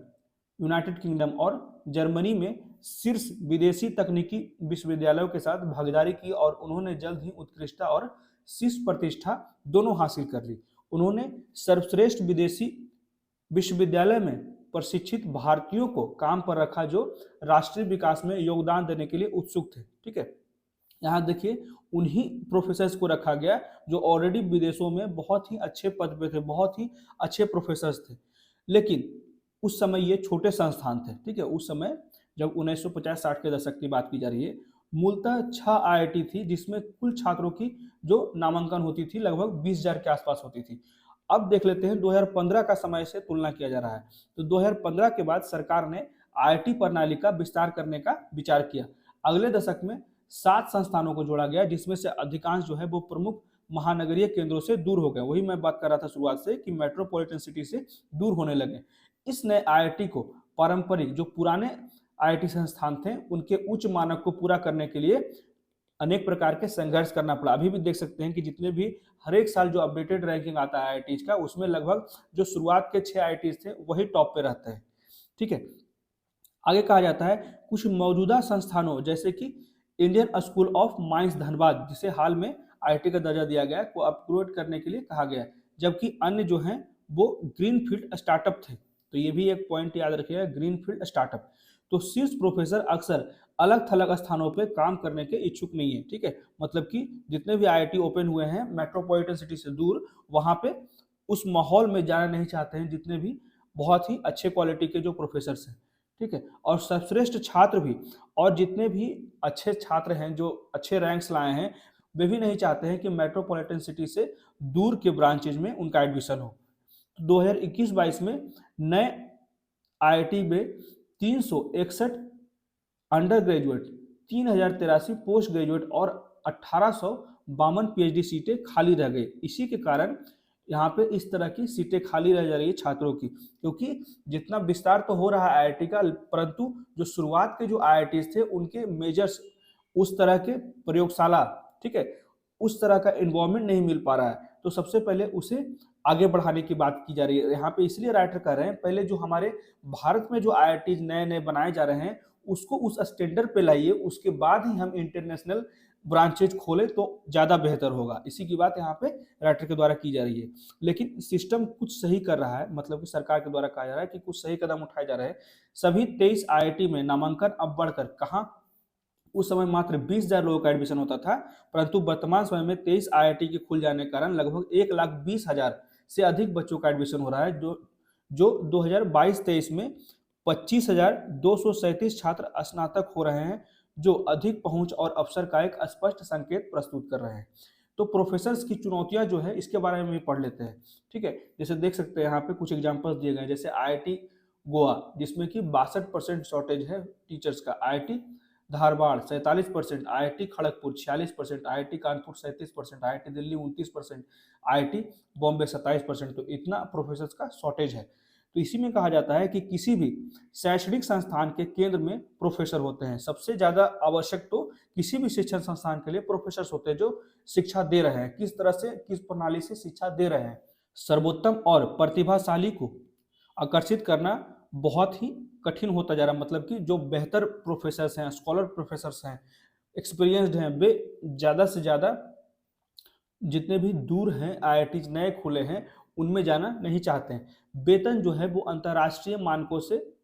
यूनाइटेड किंगडम और जर्मनी में शीर्ष विदेशी तकनीकी विश्वविद्यालयों के साथ भागीदारी की और उन्होंने जल्द ही उत्कृष्टता और शीर्ष प्रतिष्ठा दोनों हासिल कर ली। उन्होंने सर्वश्रेष्ठ विदेशी विश्वविद्यालय में प्रशिक्षित भारतीयों को काम पर रखा जो राष्ट्रीय विकास में योगदान देने के लिए उत्सुक थे। ठीक है, यहाँ देखिए उन्हीं प्रोफेसर्स को रखा गया जो ऑलरेडी विदेशों में बहुत ही अच्छे पद पे थे, बहुत ही अच्छे प्रोफेसर्स थे। लेकिन उस समय ये छोटे संस्थान थे। ठीक है, उस समय जब 1950-60 के दशक की बात की जा रही है, मूलतः 6 आईआईटी थी जिसमें कुल छात्रों की जो नामांकन होती थी लगभग 20,000 के आसपास होती थी। अब देख लेते हैं 2015 का समय से तुलना किया जा रहा है। तो 2015 के बाद सरकार ने आईआईटी प्रणाली का विस्तार करने का विचार किया। अगले दशक में 7 संस्थानों को जोड़ा गया जिसमें से अधिकांश जो है वो प्रमुख महानगरीय केंद्रों से दूर हो गए। वही मैं बात कर रहा था शुरुआत से कि मेट्रोपॉलिटन सिटी से दूर होने लगे। इस नए आईआईटी को पारंपरिक जो पुराने आईआईटी संस्थान थे उनके उच्च मानक को पूरा करने के लिए अनेक प्रकार के संघर्ष करना पड़ा। अभी भी देख सकते हैं कि जितने भी हर एक साल जो अपडेटेड रैंकिंग आता है आईआईटीज का, उसमें लगभग जो शुरुआत के 6 आईआईटीज थे वही टॉप पे रहते हैं। ठीक है, आगे कहा जाता है कुछ मौजूदा संस्थानों जैसे कि Indian school of mines Dhanbad, जिसे हाल में आईआईटी का दर्जा दिया गया, को अपग्रेड करने के लिए कहा गया, जबकि अन्य जो हैं वो ग्रीनफील्ड स्टार्टअप थे। तो ये भी एक पॉइंट याद रखिएगा, ग्रीनफील्ड स्टार्टअप। तो शीर्ष प्रोफेसर अक्सर अलग थलग स्थानों पे काम करने के इच्छुक नहीं है। ठीक है, मतलब कि जितने भी आईआईटी ओपन हुए हैं मेट्रोपॉलिटन सिटी से दूर, वहां पे उस माहौल में जाना नहीं चाहते हैं जितने भी बहुत ही अच्छे क्वालिटी के जो प्रोफेसर्स हैं। ठीक है, और सर्वश्रेष्ठ छात्र भी और जितने भी अच्छे छात्र हैं जो अच्छे रैंक्स लाए हैं वे भी नहीं चाहते हैं कि मेट्रोपॉलिटन सिटी से दूर के ब्रांचेज में उनका एडमिशन हो। 2021-22 में नए आईआईटी में 361 अंडर ग्रेजुएट, 3083 पोस्ट ग्रेजुएट और 1852 पीएचडी सीटें खाली रह गई। इसी के कारण यहाँ पे इस तरह की सीटें खाली रह जा रही है छात्रों की, क्योंकि जितना विस्तार तो हो रहा है आईआईटी का, परंतु जो शुरुआत के जो आईआईटी थे उनके मेजर्स उस तरह के प्रयोगशाला, ठीक है, उस तरह का इन्वायरमेंट नहीं मिल पा रहा है। तो सबसे पहले उसे आगे बढ़ाने की बात की जा रही है यहाँ पे। इसलिए राइटर कर रहे हैं पहले जो हमारे भारत में जो आईआईटी नए नए बनाए जा रहे हैं उसको उस स्टैंडर्ड पे लाइए, उसके बाद ही हम इंटरनेशनल ब्रांचेज खोले तो ज़्यादा बेहतर होगा। इसी की बात यहाँ पे राइटर के द्वारा की जा रही है। लेकिन सिस्टम कुछ सही कर रहा है, मतलब कि सरकार के द्वारा कहा जा रहा है कि कुछ सही कदम उठाए जा रहे हैं। सभी 23 आईआईटी में नामांकन अब बढ़कर कहाँ उस समय मात्र 20,000 लोगों का एडमिशन होता था, परंतु वर्तमान समय में 23 आईआईटी के खुल जाने के कारण लगभग 1,20,000 से अधिक बच्चों का एडमिशन हो रहा है, जो 2022-23 में 25,237 छात्र स्नातक हो रहे हैं, जो अधिक पहुंच और अवसर का एक स्पष्ट संकेत प्रस्तुत कर रहे हैं। तो प्रोफेसर्स की चुनौतियां जो है इसके बारे में भी पढ़ लेते हैं, ठीक है। जैसे देख सकते हैं यहाँ पे कुछ एग्जांपल्स दिए गए हैं, जैसे आईआईटी गोवा जिसमें कि 62% शॉर्टेज है टीचर्स का, IIT Dharwad 47%, IIT Kharagpur 46%, IIT Kanpur 37%, IIT Delhi 29%, IIT Bombay 27%। तो इतना प्रोफेसर्स का शॉर्टेज है। तो इसी में कहा जाता है कि किसी भी शैक्षणिक संस्थान के केंद्र में प्रोफेसर होते हैं। सबसे ज्यादा आवश्यक तो किसी भी शिक्षण संस्थान के लिए प्रोफेसर होते हैं जो शिक्षा दे रहे हैं, किस तरह से, किस प्रणाली से शिक्षा दे रहे हैं। सर्वोत्तम और प्रतिभाशाली को आकर्षित करना बहुत ही कठिन होता जा रहा है, मतलब कि जो बेहतर प्रोफेसर्स हैं, स्कॉलर प्रोफेसर्स हैं, एक्सपीरियंस्ड हैं, वे ज़्यादा से ज़्यादा जितने भी दूर हैं आईआईटी नए खुले हैं उनमें जाना नहीं चाहते हैं। वेतन जो है वो अंतर्राष्ट्रीय मानकों से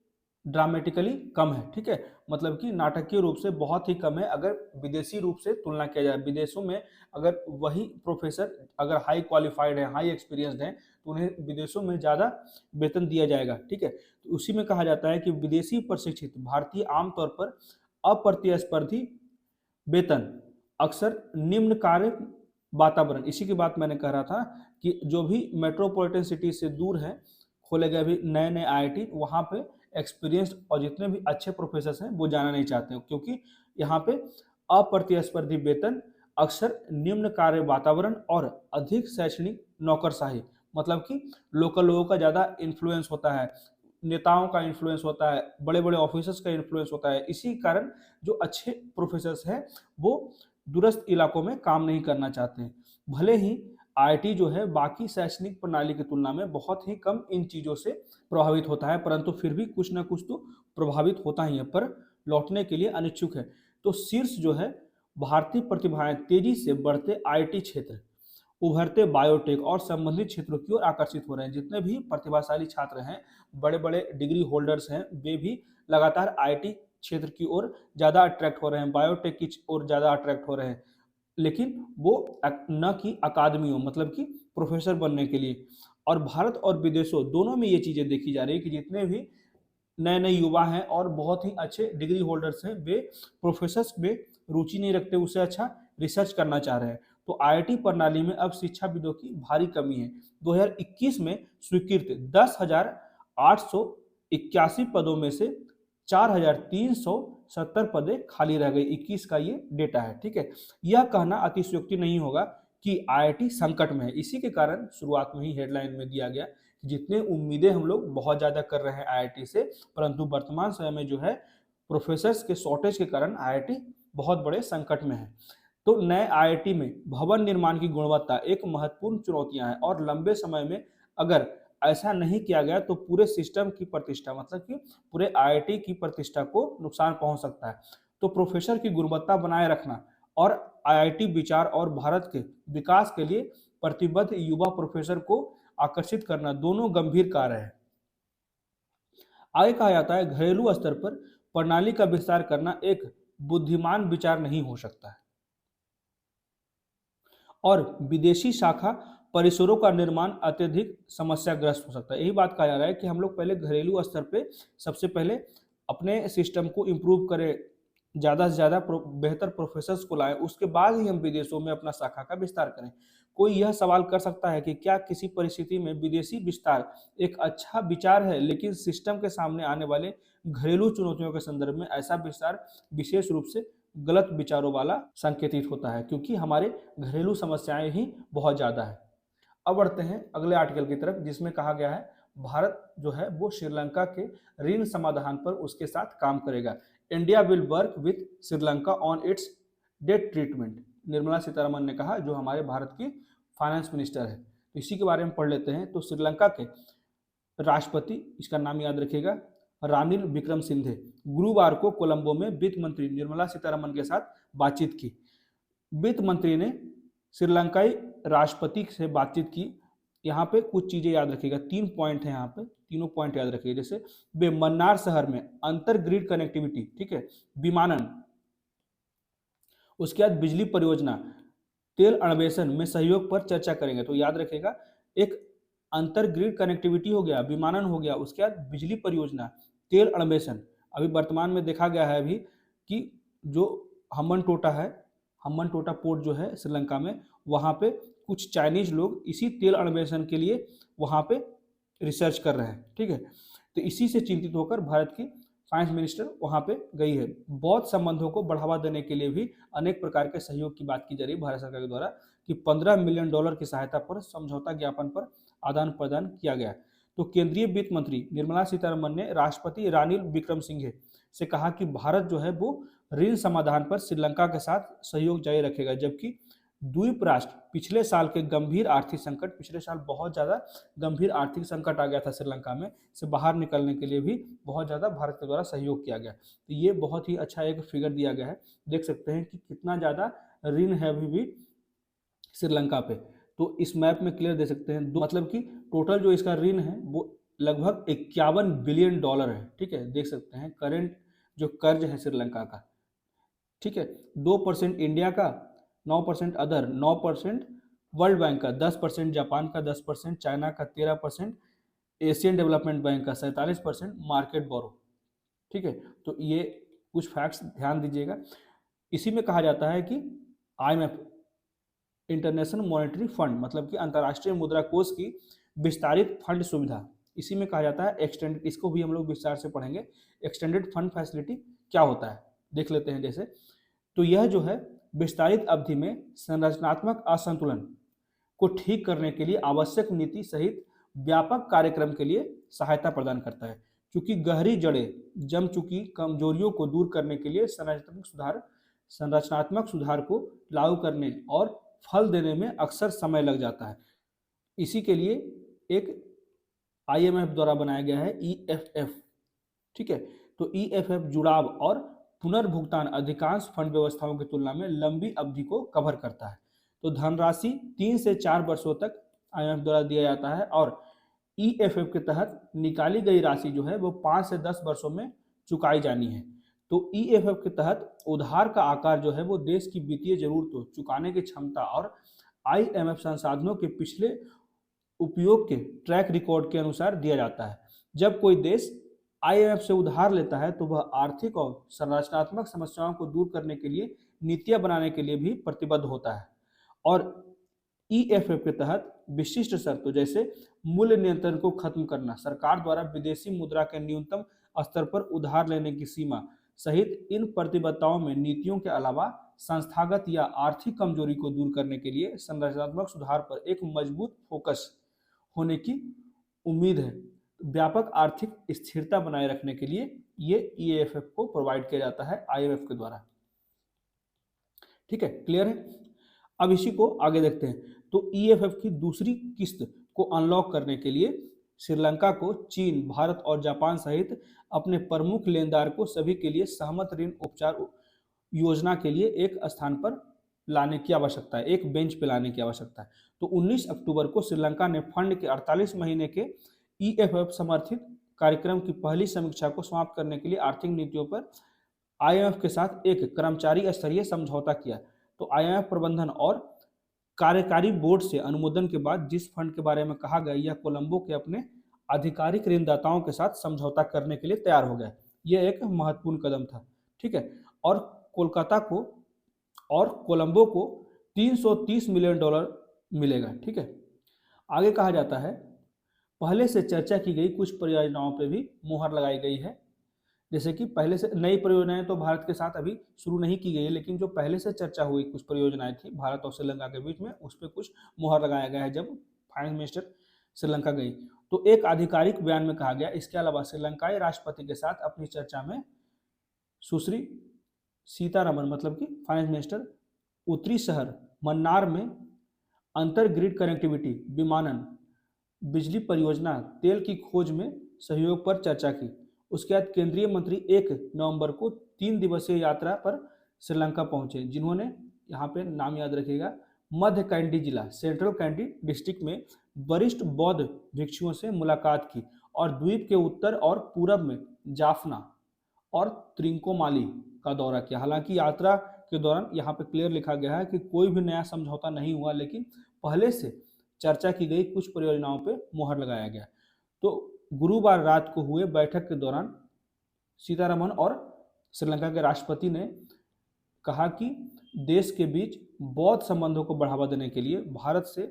ड्रामेटिकली कम है, ठीक है, मतलब कि नाटकीय रूप से बहुत ही कम है अगर विदेशी रूप से तुलना किया जाए। विदेशों में अगर वही प्रोफेसर अगर हाई क्वालिफाइड है, हाई एक्सपीरियंस्ड है, तो उन्हें विदेशों में ज़्यादा वेतन दिया जाएगा, ठीक है। तो उसी में कहा जाता है कि विदेशी प्रशिक्षित भारतीय आमतौर पर अप्रतिस्पर्धी वेतन, अक्सर निम्न कार्य वातावरण, इसी की बात मैंने कह रहा था कि जो भी मेट्रोपॉलिटन सिटी से दूर है, खोले गए भी नए नए आईआईटी, वहाँ पे एक्सपीरियंस्ड और जितने भी अच्छे प्रोफेसर हैं वो जाना नहीं चाहते हैं, क्योंकि यहाँ पे अप्रतिस्पर्धी वेतन, अक्सर निम्न कार्य वातावरण और अधिक शैक्षणिक नौकरशाही, मतलब कि लोकल लोगों का ज़्यादा इन्फ्लुएंस होता है, नेताओं का इन्फ्लुएंस होता है, बड़े बड़े ऑफिसर्स का इन्फ्लुएंस होता है। इसी कारण जो अच्छे प्रोफेसर्स हैं वो दूरस्थ इलाकों में काम नहीं करना चाहते हैं। भले ही आईआईटी जो है बाकी शैक्षणिक प्रणाली की तुलना में बहुत ही कम इन चीज़ों से प्रभावित होता है, परंतु फिर भी कुछ ना कुछ तो प्रभावित होता ही है, पर लौटने के लिए अनिच्छुक है। तो शीर्ष जो है भारतीय प्रतिभाएं तेजी से बढ़ते आईटी क्षेत्र, उभरते बायोटेक और संबंधित क्षेत्रों की ओर आकर्षित हो रहे हैं। जितने भी प्रतिभाशाली छात्र हैं, बड़े बड़े डिग्री होल्डर्स हैं, वे भी लगातार आईटी क्षेत्र की ओर ज़्यादा अट्रैक्ट हो रहे हैं, बायोटेक की ओर ज़्यादा अट्रैक्ट हो रहे हैं, लेकिन वो न कि अकादमियों, मतलब कि प्रोफेसर बनने के लिए। और भारत और विदेशों दोनों में ये चीज़ें देखी जा रही है कि जितने भी नए नए युवा हैं और बहुत ही अच्छे डिग्री होल्डर्स हैं, वे प्रोफेसर्स में रुचि नहीं रखते, उससे अच्छा रिसर्च करना चाह रहे हैं। तो आईआईटी प्रणाली में अब शिक्षाविदों की भारी कमी है। 2021 में स्वीकृत 10,881 पदों में से 4,370 पदें खाली रह गई। 21 का ये डेटा है, ठीक है। यह कहना अतिशयोक्ति नहीं होगा कि आईआईटी संकट में है। इसी के कारण शुरुआत में ही हेडलाइन में दिया गया कि जितने उम्मीदें हम लोग बहुत ज़्यादा कर रहे हैं आईआईटी से, परंतु वर्तमान समय में जो है प्रोफेसर्स के शॉर्टेज के कारण आईआईटी बहुत बड़े संकट में है। तो नए आईआईटी में भवन निर्माण की गुणवत्ता एक महत्वपूर्ण चुनौतियां हैं, और लंबे समय में अगर ऐसा नहीं किया गया तो पूरे सिस्टम की प्रतिष्ठा, मतलब कि पूरे आईआईटी की प्रतिष्ठा को नुकसान पहुंच सकता है। तो प्रोफेसर की गुणवत्ता बनाए रखना और आईआईटी विचार और भारत के विकास के लिए प्रतिबद्ध युवा प्रोफेसर को आकर्षित करना दोनों गंभीर कार्य है। आगे कहा जाता है घरेलू स्तर पर प्रणाली का विस्तार करना एक बुद्धिमान विचार नहीं हो सकता है, और विदेशी शाखा परिसरों का निर्माण अत्यधिक समस्याग्रस्त हो सकता है। यही बात कहा जा रहा है कि हम लोग पहले घरेलू स्तर पे सबसे पहले अपने सिस्टम को इम्प्रूव करें, ज़्यादा से ज़्यादा बेहतर प्रोफेसर्स को लाएं, उसके बाद ही हम विदेशों में अपना शाखा का विस्तार करें। कोई यह सवाल कर सकता है कि क्या किसी परिस्थिति में विदेशी विस्तार एक अच्छा विचार है, लेकिन सिस्टम के सामने आने वाले घरेलू चुनौतियों के संदर्भ में ऐसा विस्तार विशेष रूप से गलत विचारों वाला संकेतित होता है, क्योंकि हमारे घरेलू समस्याएं ही बहुत ज़्यादा है। अब बढ़ते हैं अगले आर्टिकल की तरफ, जिसमें कहा गया है भारत जो है वो श्रीलंका के ऋण समाधान पर उसके साथ काम करेगा। India will work with Sri Lanka on its debt treatment, Nirmala Sitharaman ने कहा, जो हमारे भारत की फाइनेंस मिनिस्टर है। तो इसी के बारे में पढ़ लेते हैं। तो श्रीलंका के राष्ट्रपति, इसका नाम याद रखिएगा, रानिल विक्रमसिंघे, गुरुवार को कोलंबो में वित्त मंत्री निर्मला सीतारमन के साथ बातचीत की। वित्त मंत्री ने श्रीलंकाई राष्ट्रपति से बातचीत की। यहाँ पे कुछ चीजें याद रखिएगा, 3 पॉइंट है यहाँ पे, तीनों पॉइंट याद रखिएगा। जैसे वे मन्नार शहर में अंतर ग्रिड कनेक्टिविटी, ठीक है, विमानन उसके बाद बिजली परियोजना, तेल अन्वेषण में सहयोग पर चर्चा करेंगे। तो याद रखिएगा, एक अंतर ग्रिड कनेक्टिविटी हो गया, विमानन हो गया, उसके बाद बिजली परियोजना, तेल अन्वेषण। अभी वर्तमान में देखा गया है अभी कि जो हम्बनटोटा है, हम्बनटोटा पोर्ट जो है श्रीलंका में, वहाँ पे कुछ चाइनीज लोग इसी तेल अन्वेषण के लिए वहाँ पे रिसर्च कर रहे हैं, ठीक है। तो इसी से चिंतित होकर भारत की फाइनेंस मिनिस्टर वहाँ पे गई है। बौद्ध संबंधों को बढ़ावा देने के लिए भी अनेक प्रकार के सहयोग की बात की जा रही है भारत सरकार के द्वारा कि $15 मिलियन की सहायता पर समझौता ज्ञापन पर आदान प्रदान किया गया। तो केंद्रीय वित्त मंत्री निर्मला सीतारमण ने राष्ट्रपति रानिल विक्रमसिंघे से कहा कि भारत जो है वो ऋण समाधान पर श्रीलंका के साथ सहयोग जारी रखेगा, जबकि द्वीप राष्ट्र पिछले साल के गंभीर आर्थिक संकट, पिछले साल बहुत ज़्यादा गंभीर आर्थिक संकट आ गया था श्रीलंका में, से बाहर निकलने के लिए भी बहुत ज़्यादा भारत के द्वारा सहयोग किया गया। तो ये बहुत ही अच्छा एक फिगर दिया गया है, देख सकते हैं कि कितना ज़्यादा ऋण है अभी भी श्रीलंका पे। तो इस मैप में क्लियर दे सकते हैं, मतलब कि टोटल जो इसका ऋण है वो लगभग $51 बिलियन है, ठीक है। देख सकते हैं करेंट जो कर्ज है श्रीलंका का, ठीक है। 2% इंडिया का, 9% अदर, 9% वर्ल्ड बैंक का, 10% जापान का, 10% चाइना का, 13% एशियन डेवलपमेंट बैंक का, 47% मार्केट बोरो, ठीक है। तो ये कुछ फैक्ट्स ध्यान दीजिएगा। इसी में कहा जाता है कि IMF, इंटरनेशनल मॉनेटरी फंड, मतलब कि अंतर्राष्ट्रीय मुद्रा कोष की विस्तारित फंड सुविधा, इसी में कहा जाता है एक्सटेंडेड। इसको भी हम लोग विस्तार से पढ़ेंगे, एक्सटेंडेड फंड फैसिलिटी क्या होता है देख लेते हैं। जैसे तो यह जो है विस्तारित अवधि में संरचनात्मक असंतुलन को ठीक करने के लिए आवश्यक नीति सहित व्यापक कार्यक्रम के लिए सहायता प्रदान करता है, क्योंकि गहरी जड़ें जम चुकी कमजोरियों को दूर करने के लिए संरचनात्मक सुधार को लागू करने और फल देने में अक्सर समय लग जाता है। इसी के लिए एक IMF द्वारा बनाया गया है EFF, ठीक है। तो EFF जुड़ाव और पुनर्भुगतान अधिकांश फंड व्यवस्थाओं की तुलना में लंबी अवधि को कवर करता है। तो धनराशि 3 से 4 वर्षों तक IMF द्वारा दिया जाता है और EFF के तहत निकाली गई राशि जो है वो 5 से 10 वर्षों में चुकाई जानी है। तो EFF के तहत उधार का आकार जो है वो देश की वित्तीय जरूरतों, चुकाने की क्षमता और IMF संसाधनों के पिछले उपयोग के ट्रैक रिकॉर्ड के अनुसार दिया जाता है। जब कोई देश IMF से उधार लेता है तो वह आर्थिक और संरचनात्मक समस्याओं को दूर करने के लिए नीतियां बनाने के लिए भी प्रतिबद्ध होता है। और EFF के तहत विशिष्ट शर्तों जैसे मूल्य नियंत्रण को खत्म करना, सरकार द्वारा विदेशी मुद्रा के न्यूनतम स्तर पर उधार लेने की सीमा सहित इन प्रतिबद्धताओं में नीतियों के अलावा संस्थागत या आर्थिक कमजोरी को दूर करने के लिए संरचनात्मक सुधार पर एक मजबूत फोकस होने की उम्मीद है। व्यापक आर्थिक स्थिरता बनाए रखने के लिए ये EFF को प्रोवाइड किया जाता है IMF के द्वारा, ठीक है। क्लियर है। अब इसी को आगे देखते हैं। तो EFF की दूसरी किस्त को अनलॉक करने के लिए श्रीलंका को चीन, भारत और जापान सहित अपने प्रमुख लेनदार को सभी के लिए सहमत ऋण उपचार योजना के लिए एक स्थान पर लाने की आवश्यकता है, एक बेंच पे लाने की आवश्यकता है। तो 19 अक्टूबर को श्रीलंका ने फंड के 48 महीने के EFF समर्थित कार्यक्रम की पहली समीक्षा को समाप्त करने के लिए आर्थिक नीतियों पर IMF के साथ एक कर्मचारी स्तरीय समझौता किया। तो IMF प्रबंधन और कार्यकारी बोर्ड से अनुमोदन के बाद जिस फंड के बारे में कहा गया, यह कोलंबो के अपने आधिकारिक ऋणदाताओं के साथ समझौता करने के लिए तैयार हो गया। यह एक महत्वपूर्ण कदम था, ठीक है। और कोलकाता को और कोलंबो को $330 मिलियन मिलेगा, ठीक है। आगे कहा जाता है पहले से चर्चा की गई कुछ परियोजनाओं पर भी मुहर लगाई गई है। जैसे कि पहले से नई परियोजनाएं तो भारत के साथ अभी शुरू नहीं की गई है, लेकिन जो पहले से चर्चा हुई कुछ परियोजनाएं थी भारत और श्रीलंका के बीच में, उस पर कुछ मुहर लगाया गया है जब फाइनेंस मिनिस्टर श्रीलंका गई। तो एक आधिकारिक बयान में कहा गया, इसके अलावा श्रीलंकाई राष्ट्रपति के साथ अपनी चर्चा में सुश्री सीतारमण, मतलब कि फाइनेंस मिनिस्टर, उत्तरी शहर मन्नार में अंतर ग्रिड कनेक्टिविटी, विमानन, बिजली परियोजना, तेल की खोज में सहयोग पर चर्चा की। उसके बाद केंद्रीय मंत्री 1 नवंबर को 3 दिवसीय यात्रा पर श्रीलंका पहुंचे, जिन्होंने यहाँ पे नाम याद रखिएगा, मध्य कैंडी जिला, सेंट्रल कैंडी डिस्ट्रिक्ट में वरिष्ठ बौद्ध भिक्षुओं से मुलाकात की और द्वीप के उत्तर और पूरब में जाफना और त्रिंकोमाली का दौरा किया। हालांकि यात्रा के दौरान यहाँ पे क्लियर लिखा गया है कि कोई भी नया समझौता नहीं हुआ, लेकिन पहले से चर्चा की गई कुछ परियोजनाओं पे मुहर लगाया गया। तो गुरुवार रात को हुए बैठक के दौरान सीतारमण और श्रीलंका के राष्ट्रपति ने कहा कि देश के बीच बौद्ध संबंधों को बढ़ावा देने के लिए भारत से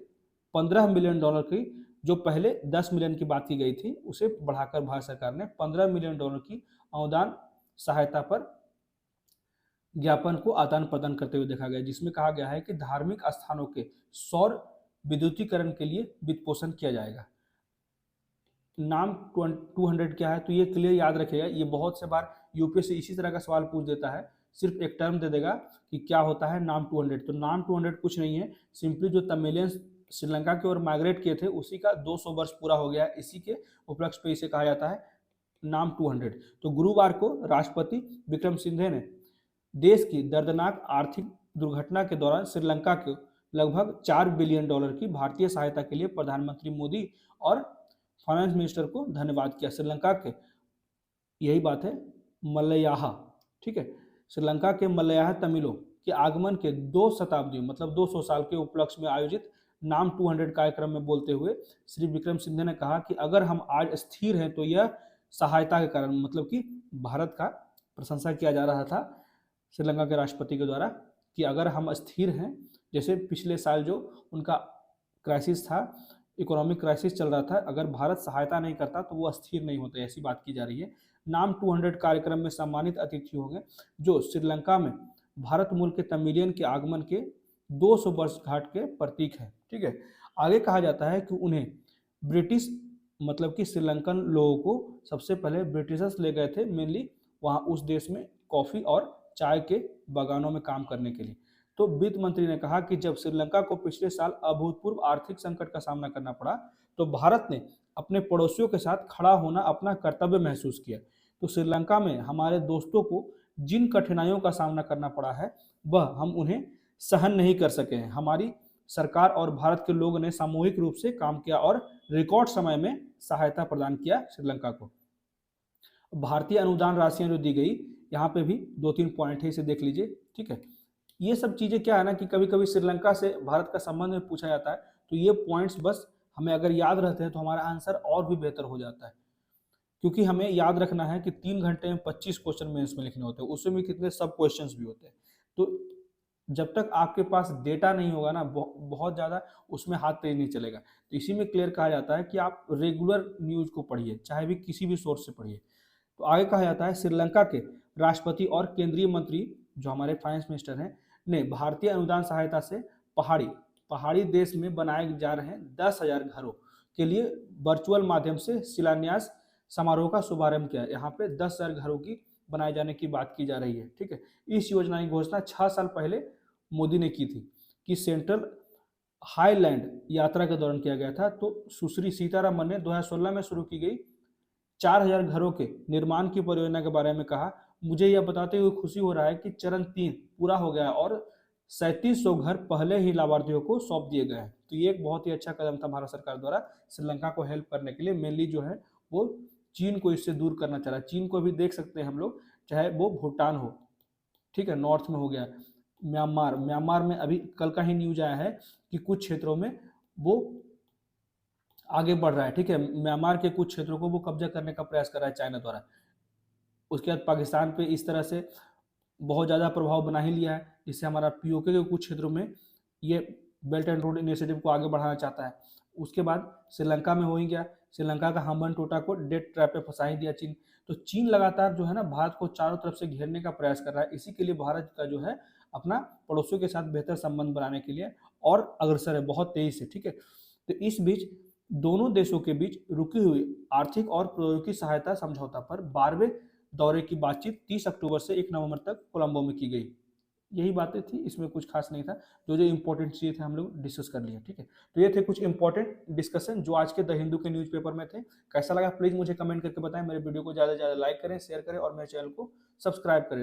$15 मिलियन की, जो पहले 10 मिलियन की बात की गई थी, उसे बढ़ाकर भारत सरकार ने $15 मिलियन की अनुदान सहायता पर ज्ञापन को आदान प्रदान करते हुए देखा गया, जिसमें कहा गया है कि धार्मिक स्थानों के सौर विद्युतीकरण के लिए वित्त पोषण किया जाएगा। नाम 200 क्या है, तो ये क्लियर याद रखिएगा। ये बहुत से बार यूपीएससी इसी तरह का सवाल पूछ देता है, सिर्फ एक टर्म दे देगा कि क्या होता है नाम 200। तो नाम 200 कुछ नहीं है, सिंपली जो तमिलियंस श्रीलंका की ओर माइग्रेट किए थे उसी का 200 वर्ष पूरा हो गया, इसी के उपलक्ष्य पे इसे कहा जाता है नाम 200। तो गुरुवार को राष्ट्रपति विक्रमसिंघे ने देश की दर्दनाक आर्थिक दुर्घटना के दौरान श्रीलंका को लगभग $4 बिलियन की भारतीय सहायता के लिए प्रधानमंत्री मोदी और फाइनेंस मिनिस्टर को धन्यवाद किया। श्रीलंका के, यही बात है, मलयाहा, ठीक है, श्रीलंका के मलयाहा तमिलों के आगमन के 2 शताब्दियों मतलब 200 साल के उपलक्ष्य में आयोजित नाम 200 कार्यक्रम में बोलते हुए श्री विक्रमसिंघे ने कहा कि अगर हम आज स्थिर हैं तो यह सहायता के कारण, मतलब कि भारत का प्रशंसा किया जा रहा था श्रीलंका के राष्ट्रपति के द्वारा कि अगर हम स्थिर हैं, जैसे पिछले साल जो उनका क्राइसिस था, इकोनॉमिक क्राइसिस चल रहा था, अगर भारत सहायता नहीं करता तो वो अस्थिर नहीं होते, ऐसी बात की जा रही है। नाम 200 कार्यक्रम में सम्मानित अतिथि होंगे जो श्रीलंका में भारत मूल के तमिलियन के आगमन के 200 वर्ष घाट के प्रतीक है, ठीक है। आगे कहा जाता है कि उन्हें ब्रिटिश, मतलब कि श्रीलंकन लोगों को सबसे पहले ब्रिटिशर्स ले गए थे, मेनली वहाँ उस देश में कॉफ़ी और चाय के बागानों में काम करने के लिए। तो वित्त मंत्री ने कहा कि जब श्रीलंका को पिछले साल अभूतपूर्व आर्थिक संकट का सामना करना पड़ा तो भारत ने अपने पड़ोसियों के साथ खड़ा होना अपना कर्तव्य महसूस किया। तो श्रीलंका में हमारे दोस्तों को जिन कठिनाइयों का सामना करना पड़ा है वह हम उन्हें सहन नहीं कर सके हैं। हमारी सरकार और भारत के लोगों ने सामूहिक रूप से काम किया और रिकॉर्ड समय में सहायता प्रदान किया श्रीलंका को। भारतीय अनुदान राशियां जो दी गई, यहाँ पे भी 2-3 पॉइंट है, इसे देख लीजिए, ठीक है। ये सब चीज़ें क्या है ना कि कभी कभी श्रीलंका से भारत का संबंध में पूछा जाता है, तो ये पॉइंट्स बस हमें अगर याद रहते हैं तो हमारा आंसर और भी बेहतर हो जाता है, क्योंकि हमें याद रखना है कि 3 घंटे में 25 क्वेश्चन मेंस में लिखने होते हैं, उसमें कितने सब क्वेश्चंस भी होते हैं। तो जब तक आपके पास डेटा नहीं होगा ना, बहुत ज़्यादा उसमें हाथ तेज नहीं चलेगा। तो इसी में क्लियर कहा जाता है कि आप रेगुलर न्यूज़ को पढ़िए, चाहे भी किसी भी सोर्स से पढ़िए। तो आगे कहा जाता है श्रीलंका के राष्ट्रपति और केंद्रीय मंत्री जो हमारे फाइनेंस मिनिस्टर हैं ने भारतीय अनुदान सहायता से पहाड़ी देश में बनाए जा रहे 10,000 घरों के लिए वर्चुअल माध्यम से शिलान्यास समारोह का शुभारंभ किया। यहाँ पे 10,000 घरों की बनाए जाने की बात की जा रही है, ठीक है। इस योजना की घोषणा 6 साल पहले मोदी ने की थी कि सेंट्रल हाईलैंड यात्रा के दौरान किया गया था। तो सुश्री सीतारमण ने 2016 में शुरू की गई 4,000 घरों के निर्माण की परियोजना के बारे में कहा। मुझे यह बताते हुए खुशी हो रहा है कि चरण 3 पूरा हो गया और 3700 घर पहले ही लाभार्थियों को सौंप दिए गए हैं। तो ये एक बहुत ही अच्छा कदम था भारत सरकार द्वारा श्रीलंका को हेल्प करने के लिए। मेनली जो है वो चीन को इससे दूर करना चाह रहा है। चीन को भी देख सकते हैं हम लोग, चाहे वो भूटान हो, ठीक है, नॉर्थ में हो गया, म्यांमार में अभी कल का ही न्यूज आया है कि कुछ क्षेत्रों में वो आगे बढ़ रहा है, ठीक है। म्यांमार के कुछ क्षेत्रों को वो कब्जा करने का प्रयास कर रहा है चाइना द्वारा। उसके बाद पाकिस्तान पे इस तरह से बहुत ज़्यादा प्रभाव बना ही लिया है, जिससे हमारा पीओके के कुछ क्षेत्रों में ये बेल्ट एंड रोड इनिशिएटिव को आगे बढ़ाना चाहता है। उसके बाद श्रीलंका में हो ही गया, श्रीलंका का हम्बन टोटा को डेट ट्रैप पे फंसा ही दिया चीन। तो चीन लगातार जो है ना भारत को चारों तरफ से घेरने का प्रयास कर रहा है। इसी के लिए भारत का जो है अपना पड़ोसियों के साथ बेहतर संबंध बनाने के लिए और अग्रसर है बहुत तेजी से, ठीक है। तो इस बीच दोनों देशों के बीच रुकी हुई आर्थिक और प्रौद्योगिकी सहायता समझौता पर 12वें दौरे की बातचीत 30 अक्टूबर से 1 नवंबर तक कोलंबो में की गई। यही बातें थी, इसमें कुछ खास नहीं था। जो इंपॉर्टेंट चीज़ थे हम लोग डिस्कस कर लिए, ठीक है। तो ये थे कुछ इंपॉर्टेंट डिस्कशन जो आज के द हिंदू के न्यूज़पेपर में थे। कैसा लगा प्लीज़ मुझे कमेंट करके बताएं। मेरे वीडियो को ज़्यादा से ज़्यादा लाइक करें, शेयर करें और मेरे चैनल को सब्सक्राइब करें।